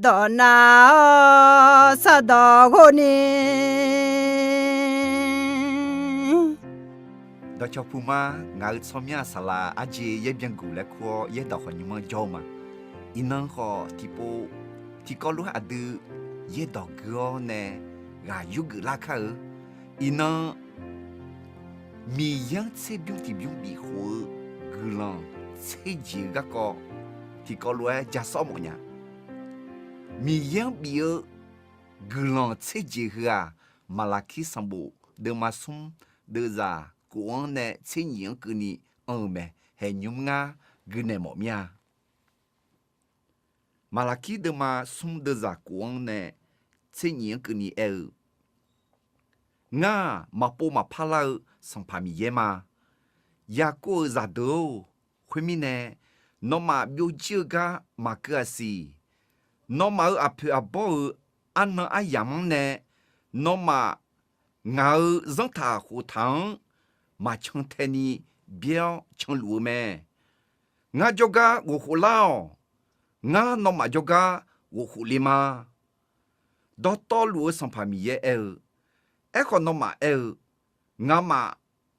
到那啥到过呢？到乔普嘛，俺草面沙拉阿姐也边过来过，也到和你们叫嘛。伊能好提高路阿的也到个呢，俺有个拉卡尔，伊能米样这边提边比火个浪，这几个个提高路加少么呢？米样比个浪这几个啊，马拉基上部的马松的啥？国呢，这年给你没，还用啊，给你么样？马拉基的嘛，送的啥国呢？这年给你我嘛不嘛怕了，上怕米耶嘛？呀个啥都，后面呢，那么有几个嘛个是，那么阿婆阿伯安那阿样呢？那么我让他胡汤。mà chẳng thể ni biểu chẳng lúa mẹ ngã joga wo khu lao ngã no mà joga wo khu lima đó to lúa sang phàm ye còn no mà ngã mà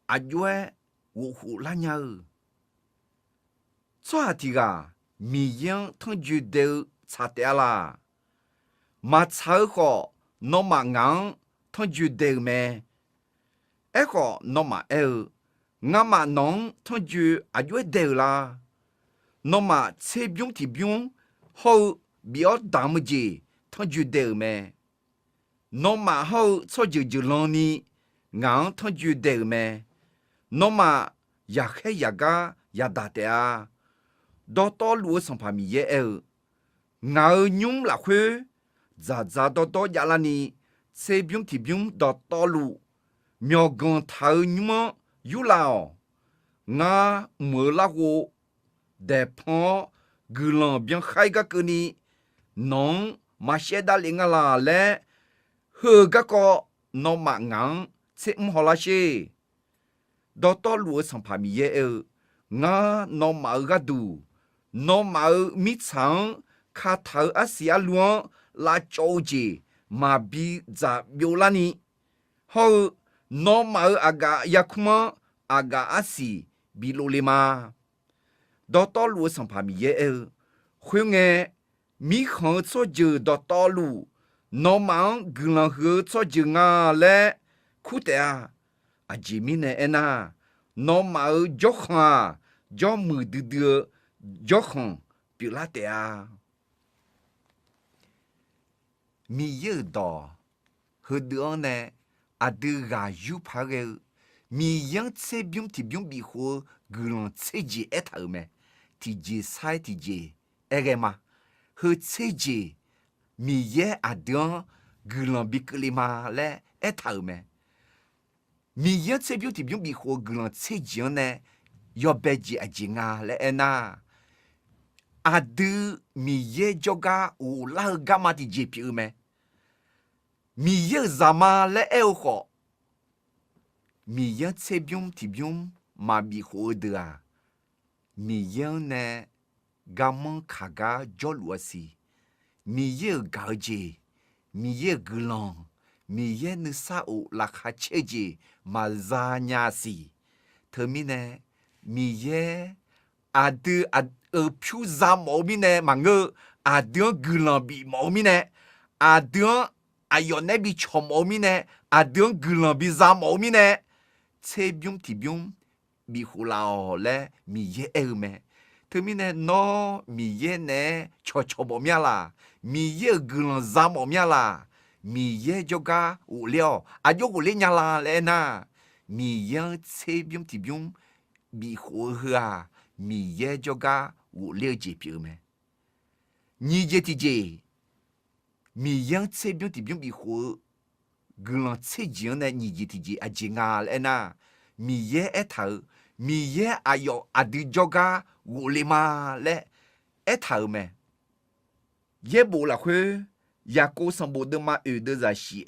ajue wo khu la nhau cho thì ga mi yang thong ju de cha te la mà chao kho no mà ngang thong ju de mẹ có nó mà ngã mà nong thằng chú à chú đều là nó mà chế biếng thì biếng hậu biểu đam gì thằng chú đều mẹ nó mà hậu cho chú lon ni ngang thằng chú đều mẹ nó mà ya hay ya ga ya đa à đó to lúa sang phàm ye ngã nhung là khuê za đó ya là ni chế biếng thì biếng đó to lúa miao gan thao nhuma yu lao nga mơ la wo de pon gulan bien khai ga kuni non ma she da linga la le he ga ko no ma ngang che ho la she do to lu sang pa mi ye nga no ma ga du no ma mi chang kha thao asia luan la chou ji ma bi za biu la ni ho no mau aga yakuma aga asi bilolema do to lu sang pa mi ye khwe mi khon cho je do to lu no mang glan he cho je nga le khu te a ji mi ne ena no mau jo kha jo mu de de jo khon pi la te a mi ye do he de ne à đưa gà yu phá gờ mi yang chế biếng thì biếng bị khô gương chế gì ép thở mẹ thì gì sai thì gì em mà hơi chế gì mi ye à đưa gương bị cái mà lẽ ép thở mẹ mi yang chế biếng thì biếng bị khô gương chế gì nè yo bé gì à gì ngà lẽ na à đưa mi ye joga u la gama thì gì piu mẹ mi ye zama le kho mi ye che bium ti bium ma bi ho de a mi ye ne gamon khaga jolwasi mi ye gaje mi ye glan mi ye ne sa o la kha cheje ma za nya si termine mi ye a de a phu za mo mi ne ma nge a de glan bi mo mi ne a de ayo ne bi chom omi ne adon gulan bi zam omi ne che byum ti byum bi hulao le mi ye me termine no mi ye ne cho bomia la mi ye gulan zam omia la mi ye joga u leo ajo u le nya la le na mi ye che byum ti byum bi hu ha mi ye joga u le ji pi me ni je ti je mi yang che biu ti biu bi hu glan che jian na ni ji ti ji a jinga le na mi ye e thau mi ye ayo adi joga wo le ma le e thau me ye bo la khwe ya ko sam bo de ma de za shi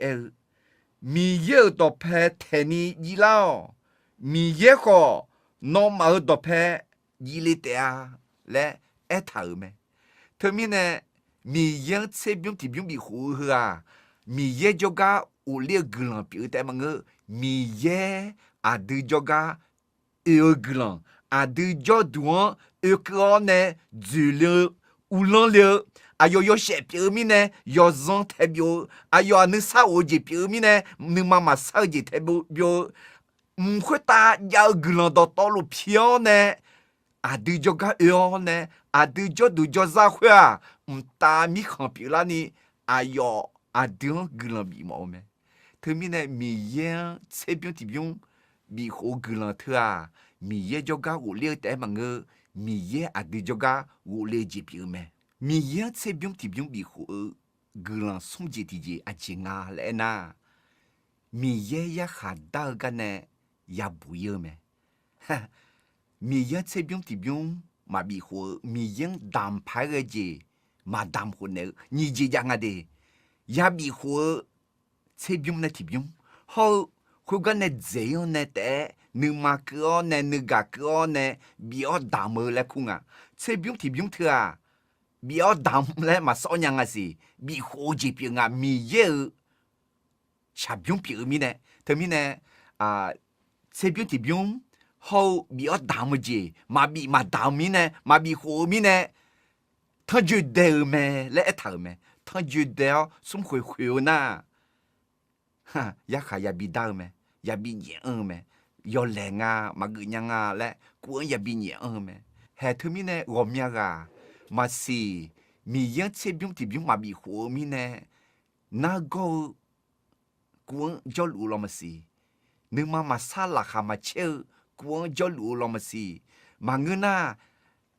mi ye do pe te ni yi lao mi ye ko no ma do pe yi le te a le e thau me termine 米样这边地边比火去啊，米也就个有列个人表带么个，米也啊对就个有个人啊对就多有个呢，主流无论了。啊要写表面呢，要让代表啊要能啥我就表面呢，能妈妈啥就代表唔会打有个人到道路票呢。啊，对着个哟呢，啊对着啥会啊？打米看表啦呢，啊哟，啊对个人比毛咩？他们呢，米样这边这边米好个人特啊，米也就个我了解嘛个，米也啊对着个我了解表咩？米样这边这边米好个人送接地接啊钱啊来呐，米也也还到个呢，也不要咩？哈。米样这边地边嘛比火米样淡排个节嘛淡火呢，你这样啊的，也比火这边那地边好，好个呢这样呢的，你嘛个呢，你个呢，比较淡么来看啊，这边地边特啊，比较淡来嘛少样啊是，比火这边啊米样下边表面呢，特面呢啊，这边地边。好比较大么子，嘛比嘛大面呢，嘛比后面呢，他觉得咩来一头咩，他觉得送回呐，哈，也还也比大咩，也比年咩，要冷啊，嘛个样啊来，过也比年咩，还头面呢，我面啊，嘛是米样这边这边嘛比后面呢，那个过叫路了嘛是，你嘛沙拉哈嘛切。光叫路了么是，嘛个那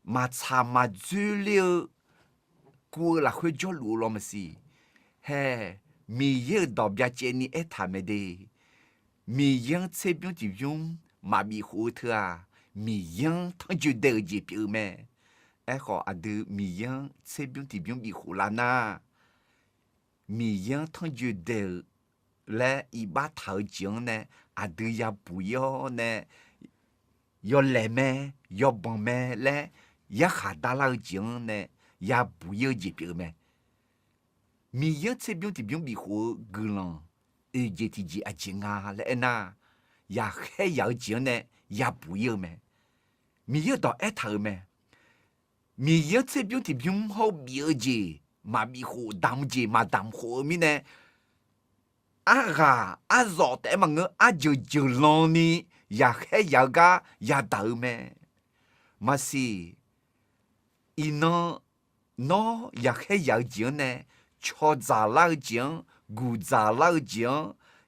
嘛查嘛资料，过了会叫路了么是，嘿，米也到别见你一他们的，米样这边地方嘛米火特啊，米样他就得这表咩，哎好啊的米样这边地方米火啦呐，米样他就得来一把头奖呢，啊的也不要呢。要来咩？要帮咩来？也下大老精呢？也不要这边咩？米样这边这边米火个人，这提起啊精啊来呐，也还要精呢？也不要咩？米要到一头咩？米样这边这边好苗子，嘛米火当子嘛当火米呢？啊个啊绕的嘛个啊就浪呢？也还要个也倒咩？嘛是，伊喏也还要钱呢，吃杂老钱，古杂老钱，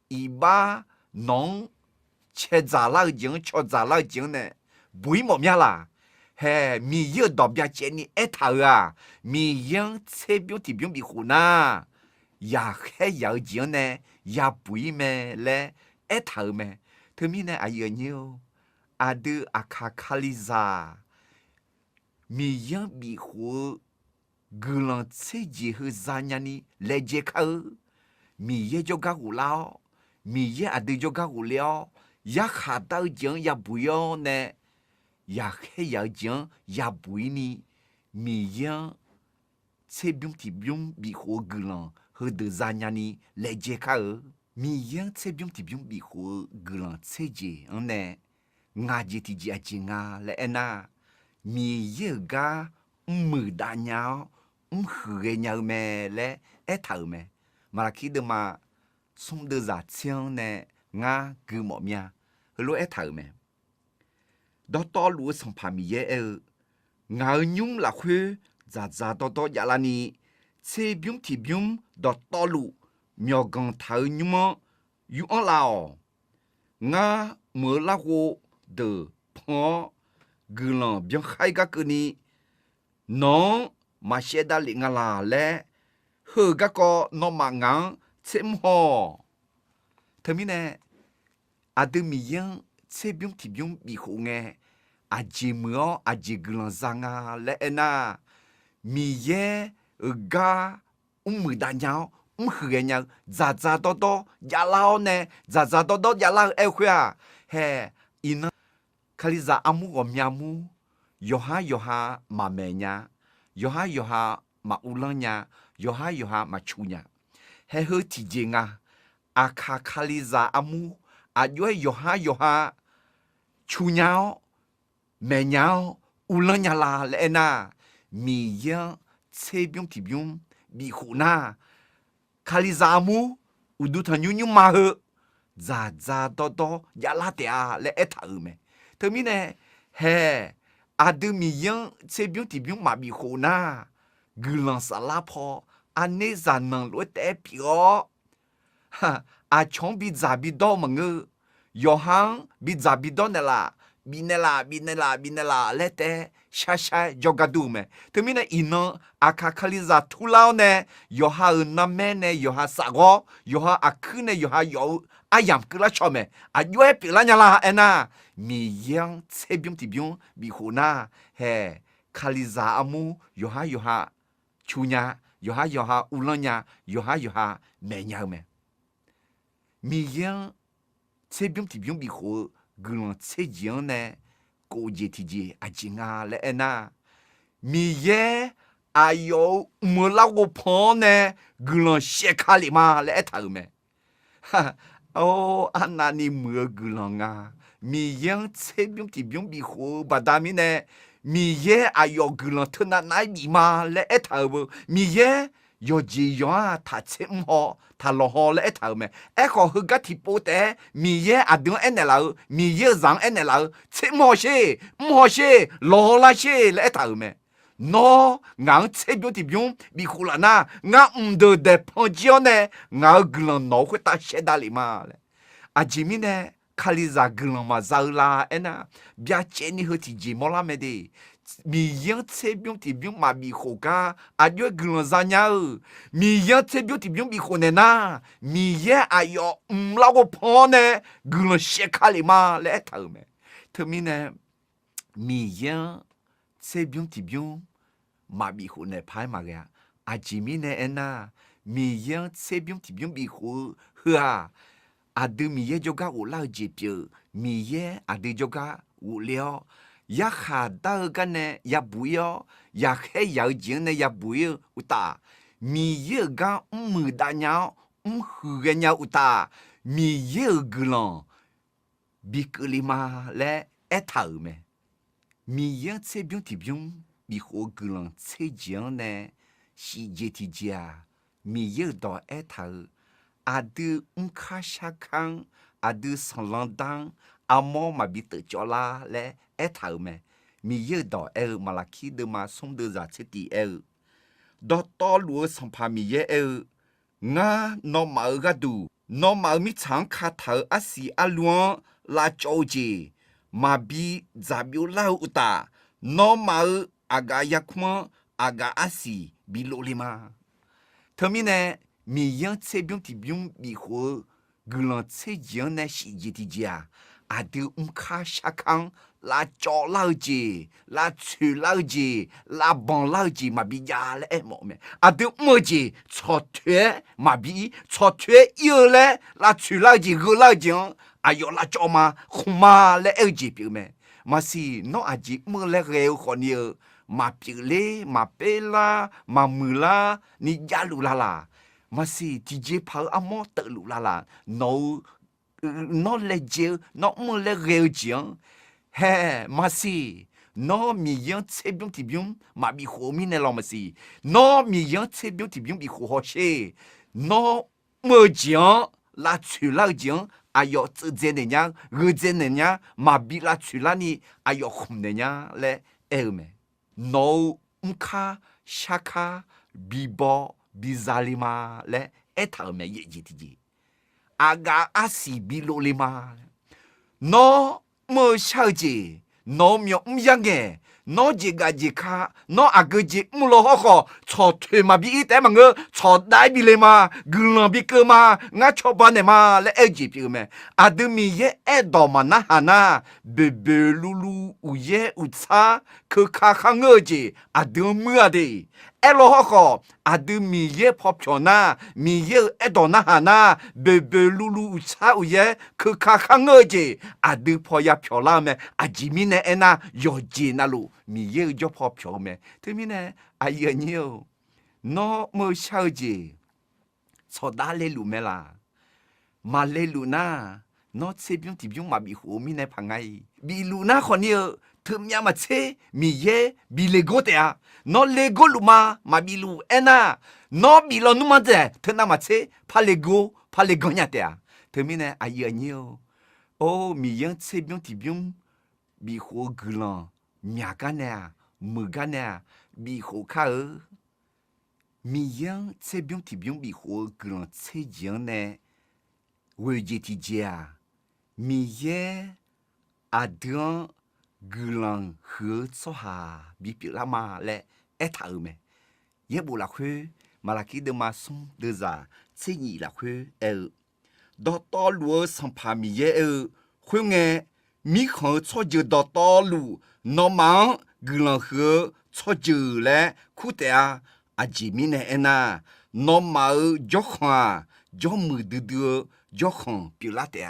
伊把农吃杂老钱，吃杂老钱呢，不么咩啦？嘿，米要到别见你一头啊，米样这边地边比湖呐，也还要钱呢，也不咩嘞，一头咩？他们呢，哎呀妞，阿德阿卡卡里扎，米样比火，格朗自己和咱家呢来接口，米也就个无聊，米也阿德就个无聊，也下到讲也不要呢，也还要讲也不呢，米样这边地边比火格朗和的咱家呢来接口。米样这边地边比火格朗自己呢，我这地界经啊来那，米也个没大鸟，喝个鸟咩嘞，一头咩，马拉起的嘛，送的热枪呢，我个么命，和罗一头咩，到道路上旁米也我用了会，咋到呀啦呢，这边地边到道路。苗刚头你们有安啦哦，我没那个的胖，个人别害个你，侬嘛写到另个啦嘞，喝个侬嘛硬，切么好？他们呢，阿德米样这边这边比好诶，阿姐么阿姐个人上啊嘞那，米耶个没大鸟。喝个鸟，咋多呀老呢？咋多呀老哎会啊？嘿，伊呢？卡里咋阿姆我苗姆，哟哈嘛咩呀？哟哈มาอุลังญาโยฮามาชูญาเฮเฮติเจงาอาคาคาลิซาอามูอายุโยฮาชูญาเมญาอุลังญาลาเลนามียังเซบิมติบิมบีคูนาคาลิซาอามูอุดุทันยุมาเฮซาโตยาลาเตอาเลเอทาเมเธอมีเนเฮอาดูมียังเซบิมติบิมมาบีคูนากุลังสลาพออันนี้จานังลวยเตปิโออาชงบิซาบิดอมังโยฮังบิซาบิดอเนล่าบินลาเลเตชาจอกาดูเมถึงมีเนอินอาคาคาลิซาทุลาวเนโยฮานาเมเนโยฮาสากโยฮาอาคืเนโยฮาโยอายามกละชอเมอายุเอปิลาญาลาเอนามียังเซบิมติบิมบิโคนาเฮคาลิซาอามูโยฮาชูญาโยฮาอุลัญญาโยฮาเมญาเมมียังเซบิมติบิมบิโคกุลังเซจิยนเนโกเจติเจอาจิงาเลเอนามีเยอายุมลาโกพอนเนกุลังเชคาลิมาเลเอทาเมโออันนานิมือกุลังามียังเซบิมติบิมบิโคบาดามิเนมีเยอายุกุลังทนาไนบิมาเลเอทาเบมีเยโยจียอทัดเซมฮอทาลฮอเลเท่าเมขอฮึกทิปูเตมีเยอดึงเอ็นเนลามีเยจังเอ็นเนลาเซมฮอเชลอลาเชเลเท่าเมนองางเซบิวติบิวบิคูลานางาเดเดพอนจิโอเนงากลันนอคุตาเชดาลิมาเลอาจิมิเนคาลิซากลันมาซาลาเอนาบิอาเจนิฮติจิมอลาเมเดมียังเซบิมติบิมมาบิโคกาอายุกลันซาญามียังเซบิมติบิมบิโคเนนามีเยอายุลาโกพอเนกลันเชคาลิมาเลเท่าเมเธอมีเนมียังเซบิมติบิมมาบิโคเนพายมาเกะอาจิมีเนเอนามียังเซบิมติบิมบิโคเฮืออาดูมีเยจกาอุลาเจเปียมีเยอาดูจกาอุเลียอยากหาดาวกันเนี่ยอยากบุยอยากให้อยากจริงเนี่ยอยากบุยอุตามีเยอะกันมือดาญาหือกันยาอุตามีเยอะกลังบิกลิมาและเอท่าเมมีเยอะเซบิวติบิวบิโคกลังเซจียนเนี่ยสิเจติเจียมีเยอะต่อเอท่าอาดูคาชักขังอาดูสังลังดังอามอมาบิตจอลาและเอท่าเมมีเยอะต่อมาลาคีเดมาส่งเดจาเชติดอตอลัวสัมภามีเยงานอมากาดูนอมามิชังคาเถออาศิอาลวงลาโจเจมาบีซาบิวลาอุตานอมาอากายักมอากาอาศิบิโลลิมาเธอมีเนมียังเซบิมติบิมบิโคกุลังเซจิยนเนชิจิติจาอาดูคาชักขังลาจอลาเจลาชูลาเจลาบองลาเจมาบิยาเลหมอเมอาดูมเจชอเทมาบิชอเทเยเลลาชูลาเจกลาเจอายุลาจอมาคุมาเลเอเจปิเมมาสิโนอาจิมเลเรวคนเยมาปิเลมาเปลามามือลานิยาลุลาลามาสิทีเจพาอามอเตลุลาลาโนเลเจโนมเลเรวเจเฮ้มาสินอมียังเซบิมติบิมมาบิโคมิเนลอมาสินอมียังเซบิมติบิมบิโคฮอเชนอเมจังลาชูลาจังอายุจะเจเนียเรเจเนียมาบิลาชูลานี่อายุคุมเนียและเอเมนอคาชักาบิบอบิซาลิมาและเอทาเมเยจิติจิอากาอาศิบิโลลิมานอเมื่อเช้าจีนอมียังไงนอจีกาจีคานออากจีมุโลฮอคอชอเทมาบีแต่มังชอได้บิเลมากุลังบิเกมางาชอบานเนมาและเอจีพิเมอาดูมีเยเอดอมานะฮานาเบเบลูลูอุเยอุซาคือคาคังจีอาดูเมื่อดีเอโลฮอคออาดูมีเยพอพชนามีเยเอดอนะฮานาเบเบลูลูอุซาอุเยคือคาคังจีอาดูพอยาพชลาเมอาจิมิเนเอนาโยจีนาลูมีเยอะจอพอพชเมถึงมีเนอายเนียว nó mơ sao gì cho đã lên lù mẹ là mà lên lù na nó chế biếng thì biếng mà bị hổ mi này phẳng ngay bị lù na còn nhiều thơm nhà mà chế mi ye bị lê gỗ à nó lê gỗ lù mà bị lù ena nó bị lo nu mà thế thơm nào mà chế pa lê gỗ nhà à thơm mi này ai nhiều ô mi yang chế biếng thì biếng bị hổ Guiqlanq nhà cái nè mưa cái nè bị hổ khá ơ mi yang chế biếng thì biếng bị hổ Guiqlanq chế giang nè vừa gì thì già mi ye adrien Guiqlanq hứa cho hà bị bị la mà lẽ ép thở mẹ ye bù là khuê mà là khi đêm mà sung đưa ra chế nhị là khuê đó to lúa sang phà mi ye khuê nghe mi khó cho giờ đó to lúa nó mang Guiqlanq hứa cho giờ lẽ khu tè chỉ mi nè na nó mà gió khoa gió mưa đưa gió không bị lá tè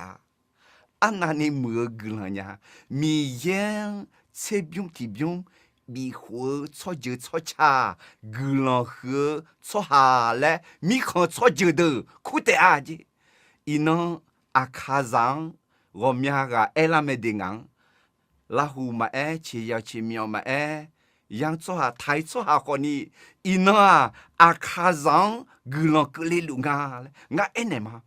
anh anh mưa Guiqlanq nha mi yang chế biếng thì biếng bị hứa cho giờ cho cha Guiqlanq hứa cho hà lẽ mi khó cho giờ được khu tè gì ino akazang gomya ga elame dingang la hu ma chi ya chi miao ma yang cho ha thai cho ha ko ni ino akazang Guiqlanq le lu nga enema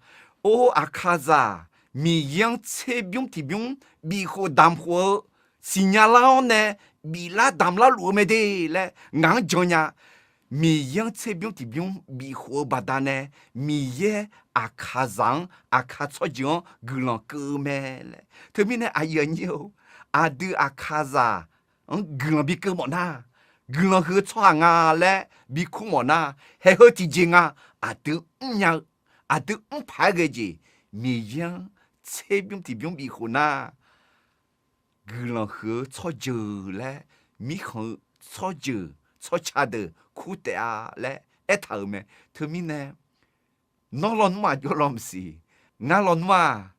o akaza mi yang che byung ti byung bi ho dam ho signala ne bi la dam la lu me de le ngang jonya mi yang che byung ti byung bi ho badane mi ye akazang akachojion Guiqlanq ke me le termine ayenyo adu akaza Guiqlanq bi ke mo na Guiqlanq he chwa nga le bi khu mo na he he ti jinga adu nya adu pa ge ji mi yang che byung ti byung bi ho na Guiqlanq he cho je le mi ho cho je cho cha de khu te a le et thở me termine nó lon ma yo lom si nga lon ma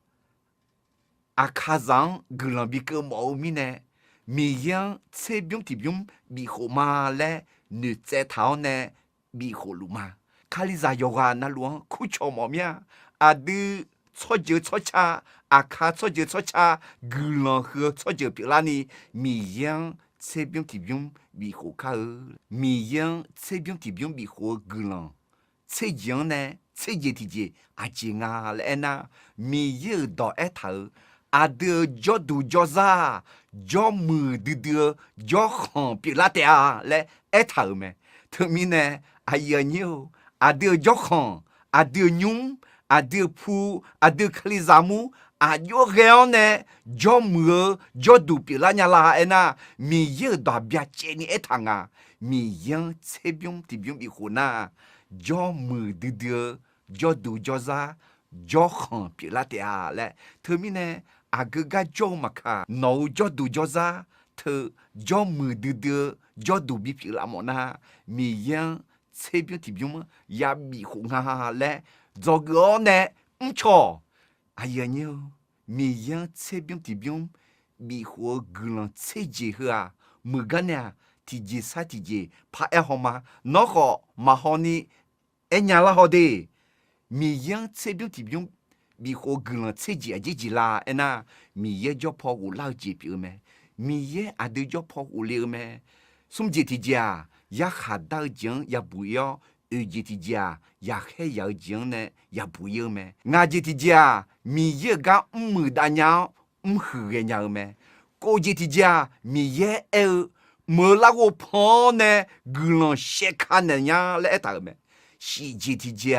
akazang Guiqlanq bi ke mo mi ne mi yang che byung ti byung bi ho ma le nu che thao ne bi ho lu ma kaliza yoga na luang khu cho mo mya adu cho je cho cha aka cho je cho cha Guiqlanq he cho je pi la ni mi yang che byung ti byung bi ho ka mi yang che byung ti byung bi ho Guiqlanq che jiang ne chế gì thì gì chỉ ngà lẽ na mi yêu đỏ ép thở đưa gió đủ gió ra gió mưa đưa gió không bị lá tè lẽ ép thở mẹ thường mi nè yêu nhiều đưa gió không đưa nhung đưa phu đưa khali zamu gió gheo nè gió mưa gió đủ bị lá nhà la na mi yêu đỏ bia chế ni ép thằng mi yêu chế biếng thì biếng bị khổ na gió mưa đưa gió đủ gió ra gió không bị lá tè lẽ thưa mi nè agaga gió mà cả nấu gió đủ gió ra thưa gió mưa đưa gió đủ bị lá mỏ na mi yang chế biếng thì biếng ya bị khủng ha lẽ gió gõ nè cho ai nhiêu mi yang chế biếng thì biếng bị khổ Guiqlanq chế gì hả mưa gan nè thì gì sa thì gì pa homa nó có mà họ ni nhà la họ đi mi yang chế biếng thì biếng bị khổ Guiqlanq chế gì là na mi ye cho po u lao gì biểu mẹ mi ye adu cho po u liu mẹ sum gì thì ya ya khát đau giang ya bù yo gì thì ya he ya giang nè ya bù yo mẹ nga gì thì mi ye ga mù da nhau hư ge nhau mẹ cô gì thì mi ye mơ la go po nè Guiqlanq she khan nè ya lẽ ta mẹ si gì thì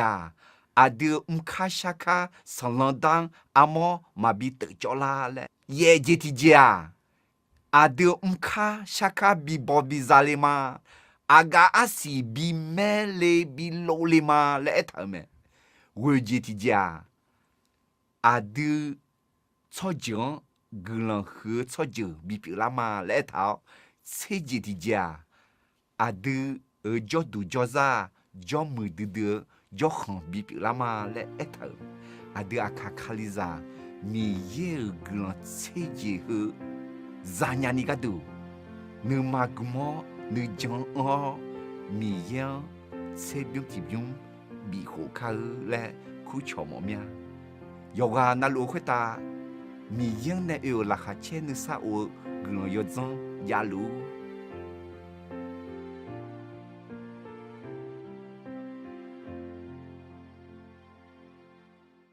adu shaka salandang amo mà bị tự cho la lẽ ye gì thì adu shaka bi bo bi zalema aga asi bi mele bi lolema lẽ ta mẹ wo gì thì adu cho jong Guiqlanq hứa cho giờ bị bị lama lẽ thảo chế gì thì adu gió đủ gió ra gió mưa đưa gió không bị bị lama lẽ thảo adu akakaliza mi ye Guiqlanq chế gì hứa za nhà ni gadu nu magmo nu jong o mi ye 切边体边比好卡来苦瞧么命。有啊，那路会打，米样呢有拉哈切的啥我，个要种亚路。